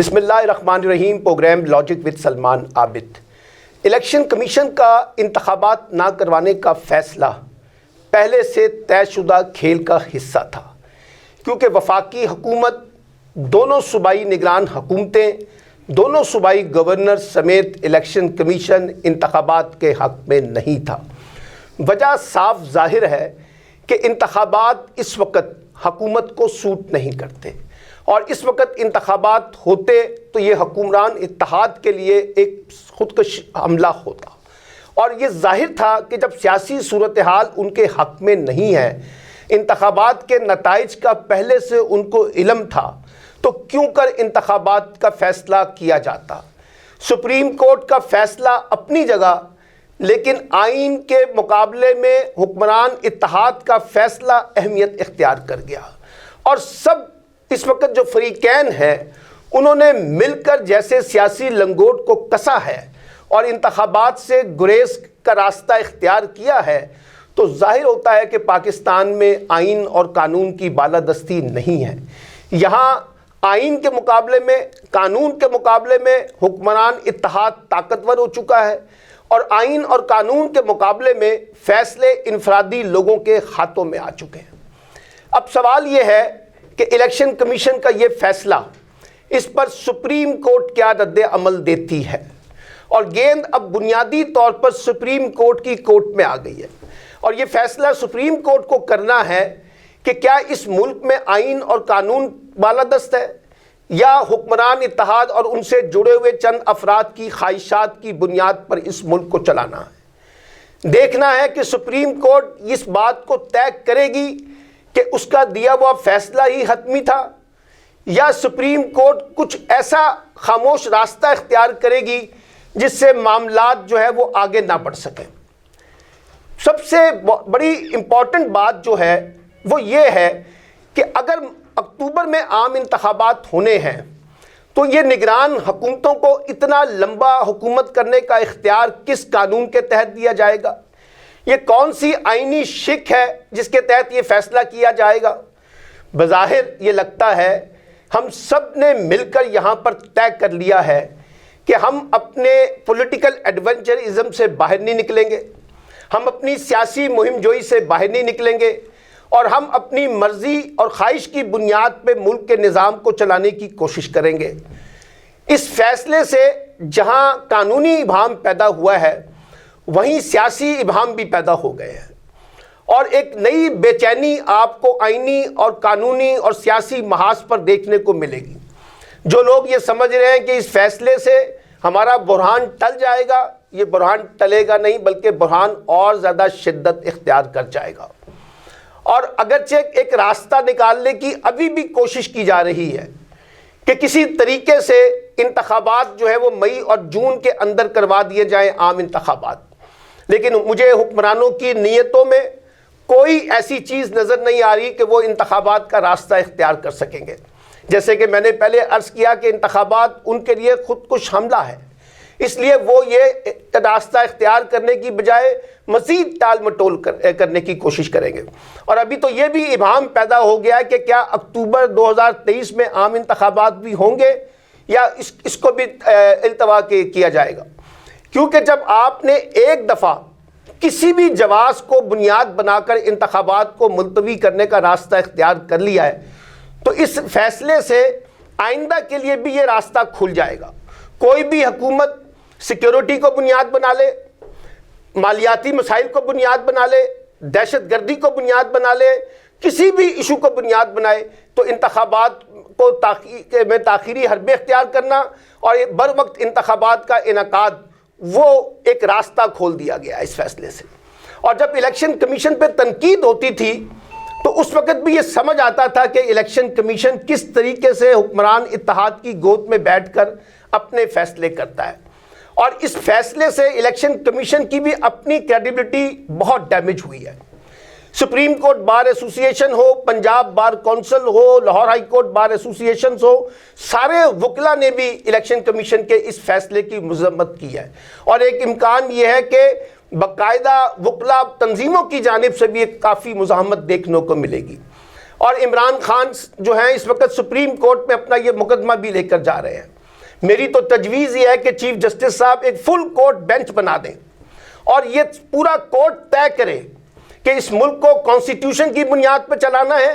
بسم اللہ الرحمن الرحیم۔ Programme logic with Salman Abid. Election commission کا انتخابات نہ کروانے کا فیصلہ پہلے سے طے شدہ کھیل کا حصہ تھا، کیونکہ وفاقی حکومت، دونوں صوبائی نگران حکومتیں، دونوں صوبائی گورنر سمیت الیکشن کمیشن انتخابات کے حق میں نہیں تھا۔ وجہ صاف ظاہر ہے کہ انتخابات اس وقت حکومت کو سوٹ نہیں کرتے، اور اس وقت انتخابات ہوتے تو یہ حکمران اتحاد کے لیے ایک خودکش حملہ ہوتا، اور یہ ظاہر تھا کہ جب سیاسی صورتحال ان کے حق میں نہیں ہے، انتخابات کے نتائج کا پہلے سے ان کو علم تھا، تو کیوں کر انتخابات کا فیصلہ کیا جاتا۔ سپریم کورٹ کا فیصلہ اپنی جگہ، لیکن آئین کے مقابلے میں حکمران اتحاد کا فیصلہ اہمیت اختیار کر گیا، اور سب اس وقت جو فریقین ہیں انہوں نے مل کر جیسے سیاسی لنگوٹ کو کسا ہے اور انتخابات سے گریز کا راستہ اختیار کیا ہے، تو ظاہر ہوتا ہے کہ پاکستان میں آئین اور قانون کی بالادستی نہیں ہے۔ یہاں آئین کے مقابلے میں، قانون کے مقابلے میں حکمران اتحاد طاقتور ہو چکا ہے، اور آئین اور قانون کے مقابلے میں فیصلے انفرادی لوگوں کے ہاتھوں میں آ چکے ہیں۔ اب سوال یہ ہے کہ الیکشن کمیشن کا یہ فیصلہ، اس پر سپریم کورٹ کیا رد عمل دیتی ہے، اور گیند اب بنیادی طور پر سپریم کورٹ کی کورٹ میں آ گئی ہے، اور یہ فیصلہ سپریم کورٹ کو کرنا ہے کہ کیا اس ملک میں آئین اور قانون بالادست ہے، یا حکمران اتحاد اور ان سے جڑے ہوئے چند افراد کی خواہشات کی بنیاد پر اس ملک کو چلانا ہے۔ دیکھنا ہے کہ سپریم کورٹ اس بات کو طے کرے گی کہ اس کا دیا ہوا فیصلہ ہی حتمی تھا، یا سپریم کورٹ کچھ ایسا خاموش راستہ اختیار کرے گی جس سے معاملات جو ہے وہ آگے نہ بڑھ سکیں۔ سب سے بڑی امپورٹنٹ بات جو ہے وہ یہ ہے کہ اگر اکتوبر میں عام انتخابات ہونے ہیں تو یہ نگران حکومتوں کو اتنا لمبا حکومت کرنے کا اختیار کس قانون کے تحت دیا جائے گا؟ یہ کون سی آئینی شک ہے جس کے تحت یہ فیصلہ کیا جائے گا؟ بظاہر یہ لگتا ہے ہم سب نے مل کر یہاں پر طے کر لیا ہے کہ ہم اپنے پولیٹیکل ایڈونچرزم سے باہر نہیں نکلیں گے، ہم اپنی سیاسی مہم جوئی سے باہر نہیں نکلیں گے، اور ہم اپنی مرضی اور خواہش کی بنیاد پہ ملک کے نظام کو چلانے کی کوشش کریں گے۔ اس فیصلے سے جہاں قانونی ابہام پیدا ہوا ہے، وہیں سیاسی ابہام بھی پیدا ہو گئے ہیں، اور ایک نئی بے چینی آپ کو آئینی اور قانونی اور سیاسی محاذ پر دیکھنے کو ملے گی۔ جو لوگ یہ سمجھ رہے ہیں کہ اس فیصلے سے ہمارا بحران ٹل جائے گا، یہ بحران ٹلے گا نہیں، بلکہ بحران اور زیادہ شدت اختیار کر جائے گا۔ اور اگرچہ ایک راستہ نکالنے کی ابھی بھی کوشش کی جا رہی ہے کہ کسی طریقے سے انتخابات جو ہے وہ مئی اور جون کے اندر کروا دیے جائیں، عام انتخابات، لیکن مجھے حکمرانوں کی نیتوں میں کوئی ایسی چیز نظر نہیں آ رہی کہ وہ انتخابات کا راستہ اختیار کر سکیں گے۔ جیسے کہ میں نے پہلے عرض کیا کہ انتخابات ان کے لیے خودکش حملہ ہے، اس لیے وہ یہ راستہ اختیار کرنے کی بجائے مزید ٹال مٹول کرنے کی کوشش کریں گے۔ اور ابھی تو یہ بھی ابہام پیدا ہو گیا ہے کہ کیا اکتوبر 2023 میں عام انتخابات بھی ہوں گے، یا اس کو بھی التوا کیا جائے گا، کیونکہ جب آپ نے ایک دفعہ کسی بھی جواز کو بنیاد بنا کر انتخابات کو ملتوی کرنے کا راستہ اختیار کر لیا ہے، تو اس فیصلے سے آئندہ کے لیے بھی یہ راستہ کھل جائے گا۔ کوئی بھی حکومت سیکیورٹی کو بنیاد بنا لے، مالیاتی مسائل کو بنیاد بنا لے، دہشت گردی کو بنیاد بنا لے، کسی بھی ایشو کو بنیاد بنائے، تو انتخابات کو میں تاخیری حربے اختیار کرنا اور بر وقت انتخابات کا انعقاد، وہ ایک راستہ کھول دیا گیا اس فیصلے سے۔ اور جب الیکشن کمیشن پہ تنقید ہوتی تھی تو اس وقت بھی یہ سمجھ آتا تھا کہ الیکشن کمیشن کس طریقے سے حکمران اتحاد کی گود میں بیٹھ کر اپنے فیصلے کرتا ہے، اور اس فیصلے سے الیکشن کمیشن کی بھی اپنی کریڈیبلٹی بہت ڈیمیج ہوئی ہے۔ سپریم کورٹ بار ایسوسی ایشن ہو، پنجاب بار کونسل ہو، لاہور ہائی کورٹ بار ایسوسی ایشنز ہو، سارے وکلا نے بھی الیکشن کمیشن کے اس فیصلے کی مذمت کی ہے، اور ایک امکان یہ ہے کہ باقاعدہ وکلا تنظیموں کی جانب سے بھی ایک کافی مزاحمت دیکھنے کو ملے گی۔ اور عمران خان جو ہیں اس وقت سپریم کورٹ میں اپنا یہ مقدمہ بھی لے کر جا رہے ہیں۔ میری تو تجویز یہ ہے کہ چیف جسٹس صاحب ایک فل کورٹ بینچ بنا دیں اور یہ پورا کورٹ طے کرے کہ اس ملک کو کانسٹیٹیوشن کی بنیاد پر چلانا ہے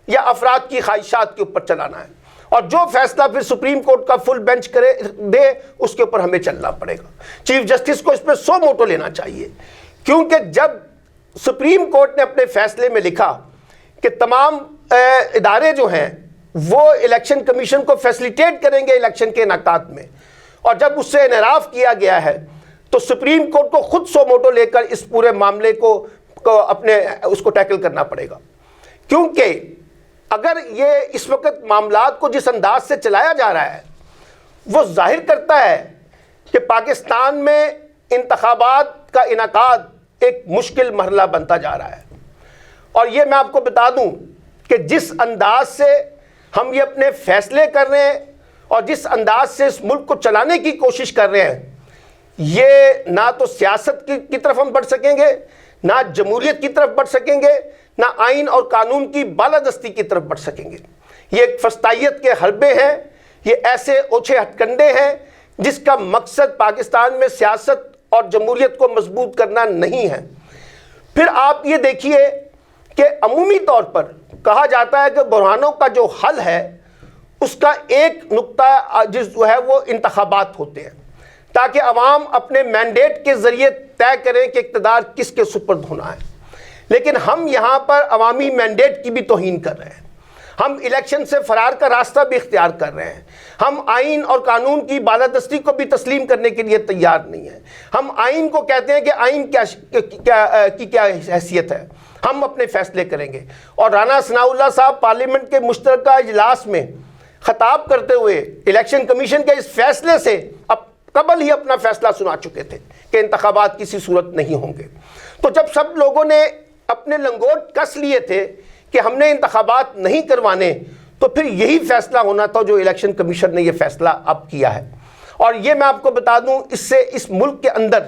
یا افراد کی خواہشات کے اوپر چلانا ہے، اور جو فیصلہ پھر سپریم کورٹ کا فل بینچ کرے دے اس کے اوپر ہمیں چلنا پڑے گا۔ چیف جسٹس کو اس پہ سو موٹو لینا چاہیے، کیونکہ جب سپریم کورٹ نے اپنے فیصلے میں لکھا کہ تمام ادارے جو ہیں وہ الیکشن کمیشن کو فیسیلیٹیٹ کریں گے الیکشن کے انعقاد میں، اور جب اس سے انحراف کیا گیا ہے تو سپریم کورٹ کو خود سو موٹو لے کر اس پورے معاملے کو اس کو ٹیکل کرنا پڑے گا، کیونکہ اگر یہ اس وقت معاملات کو جس انداز سے چلایا جا رہا ہے وہ ظاہر کرتا ہے کہ پاکستان میں انتخابات کا انعقاد ایک مشکل مرحلہ بنتا جا رہا ہے۔ اور یہ میں آپ کو بتا دوں کہ جس انداز سے ہم یہ اپنے فیصلے کر رہے ہیں اور جس انداز سے اس ملک کو چلانے کی کوشش کر رہے ہیں، یہ نہ تو سیاست کی طرف ہم بڑھ سکیں گے، نہ جمہوریت کی طرف بڑھ سکیں گے، نہ آئین اور قانون کی بالادستی کی طرف بڑھ سکیں گے۔ یہ ایک فسطائیت کے حربے ہیں، یہ ایسے اوچھے ہتھ کنڈے ہیں جس کا مقصد پاکستان میں سیاست اور جمہوریت کو مضبوط کرنا نہیں ہے۔ پھر آپ یہ دیکھیے کہ عمومی طور پر کہا جاتا ہے کہ بحرانوں کا جو حل ہے اس کا ایک نقطہ جو ہے وہ انتخابات ہوتے ہیں، تاکہ عوام اپنے مینڈیٹ کے ذریعے طے کریں کہ اقتدار کس کے سپرد ہونا ہے۔ لیکن ہم یہاں پر عوامی مینڈیٹ کی بھی توہین کر رہے ہیں، ہم الیکشن سے فرار کا راستہ بھی اختیار کر رہے ہیں، ہم آئین اور قانون کی بالادستی کو بھی تسلیم کرنے کے لیے تیار نہیں ہیں۔ ہم آئین کو کہتے ہیں کہ آئین کیا حیثیت ہے، ہم اپنے فیصلے کریں گے۔ اور رانا ثناء اللہ صاحب پارلیمنٹ کے مشترکہ اجلاس میں خطاب کرتے ہوئے الیکشن کمیشن کے اس فیصلے سے قبل ہی اپنا فیصلہ سنا چکے تھے کہ انتخابات کسی صورت نہیں ہوں گے۔ تو جب سب لوگوں نے اپنے لنگوٹ کس لیے تھے کہ ہم نے انتخابات نہیں کروانے، تو پھر یہی فیصلہ ہونا تھا جو الیکشن کمیشن نے یہ فیصلہ اب کیا ہے۔ اور یہ میں آپ کو بتا دوں، اس سے اس ملک کے اندر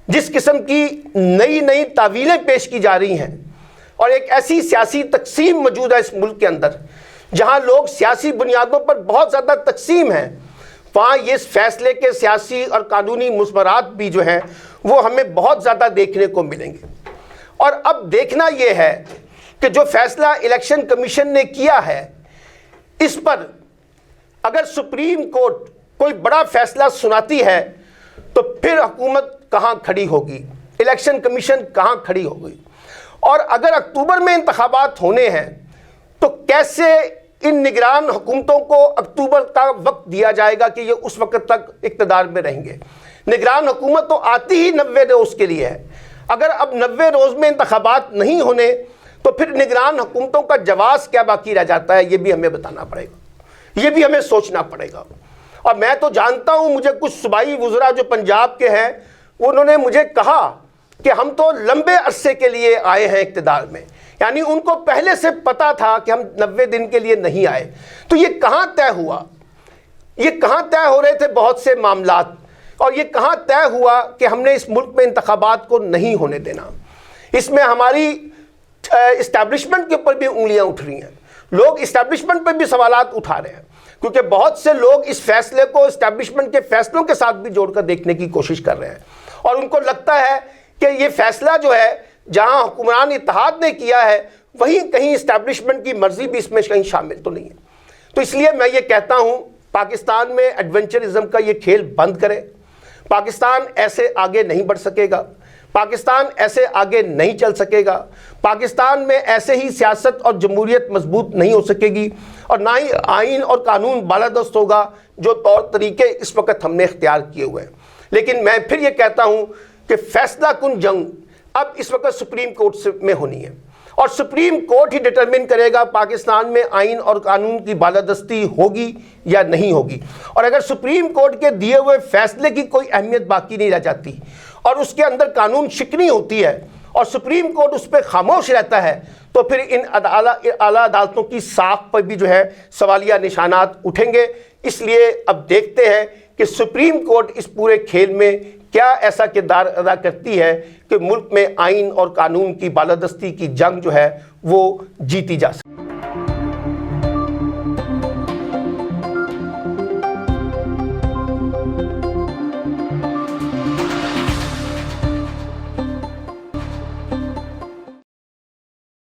جس قسم کی نئی تعویلیں پیش کی جا رہی ہیں اور ایک ایسی سیاسی تقسیم موجود ہے اس ملک کے اندر جہاں لوگ سیاسی بنیادوں پر بہت زیادہ تقسیم ہیں، وہاں یہ اس فیصلے کے سیاسی اور قانونی مثمرات بھی جو ہیں وہ ہمیں بہت زیادہ دیکھنے کو ملیں گے۔ اور اب دیکھنا یہ ہے کہ جو فیصلہ الیکشن کمیشن نے کیا ہے اس پر اگر سپریم کورٹ کوئی بڑا فیصلہ سناتی ہے تو پھر حکومت کہاں کھڑی ہوگی، الیکشن کمیشن کہاں کھڑی ہوگی، اور اگر اکتوبر میں انتخابات ہونے ہیں تو کیسے ان نگران حکومتوں کو اکتوبر کا وقت دیا جائے گا کہ یہ اس وقت تک اقتدار میں رہیں گے۔ نگران حکومت تو آتی ہی 90 روز کے لیے ہے، اگر اب 90 روز میں انتخابات نہیں ہونے تو پھر نگران حکومتوں کا جواز کیا باقی رہ جاتا ہے، یہ بھی ہمیں بتانا پڑے گا، یہ بھی ہمیں سوچنا پڑے گا۔ اور میں تو جانتا ہوں، مجھے کچھ صوبائی وزراء جو پنجاب کے ہیں انہوں نے مجھے کہا کہ ہم تو لمبے عرصے کے لیے آئے ہیں اقتدار میں، یعنی ان کو پہلے سے پتا تھا کہ ہم 90 دن کے لیے نہیں آئے۔ تو یہ کہاں طے ہوا، یہ کہاں طے ہو رہے تھے بہت سے معاملات، اور یہ کہاں طے ہوا کہ ہم نے اس ملک میں انتخابات کو نہیں ہونے دینا۔ اس میں ہماری اسٹیبلشمنٹ کے اوپر بھی انگلیاں اٹھ رہی ہیں، لوگ اسٹیبلشمنٹ پہ بھی سوالات اٹھا رہے ہیں، کیونکہ بہت سے لوگ اس فیصلے کو اسٹیبلشمنٹ کے فیصلوں کے ساتھ بھی جوڑ کر دیکھنے کی کوشش کر رہے ہیں، اور ان کو لگتا ہے کہ یہ فیصلہ جو ہے جہاں حکمران اتحاد نے کیا ہے وہیں کہیں اسٹیبلشمنٹ کی مرضی بھی اس میں کہیں شامل تو نہیں ہے۔ تو اس لیے میں یہ کہتا ہوں، پاکستان میں ایڈونچرزم کا یہ کھیل بند کرے، پاکستان ایسے آگے نہیں بڑھ سکے گا، پاکستان ایسے آگے نہیں چل سکے گا، پاکستان میں ایسے ہی سیاست اور جمہوریت مضبوط نہیں ہو سکے گی، اور نہ ہی آئین اور قانون بالادست ہوگا جو طور طریقے اس وقت ہم نے اختیار کیے ہوئے ہیں۔ لیکن میں پھر یہ کہتا ہوں کہ فیصلہ کن جنگ اب اس وقت سپریم کورٹ میں ہونی ہے، اور سپریم کورٹ ہی ڈٹرمن کرے گا پاکستان میں آئین اور قانون کی بالادستی ہوگی یا نہیں ہوگی۔ اور اگر سپریم کورٹ کے دیے ہوئے فیصلے کی کوئی اہمیت باقی نہیں رہ جاتی اور اس کے اندر قانون شکنی ہوتی ہے اور سپریم کورٹ اس پہ خاموش رہتا ہے، تو پھر ان اعلیٰ عدالتوں کی ساکھ پر بھی جو ہے سوالیہ نشانات اٹھیں گے۔ اس لیے اب دیکھتے ہیں کہ سپریم کورٹ اس پورے کھیل میں کیا ایسا کردار ادا کرتی ہے کہ ملک میں آئین اور قانون کی بالادستی کی جنگ جو ہے وہ جیتی جا سکے۔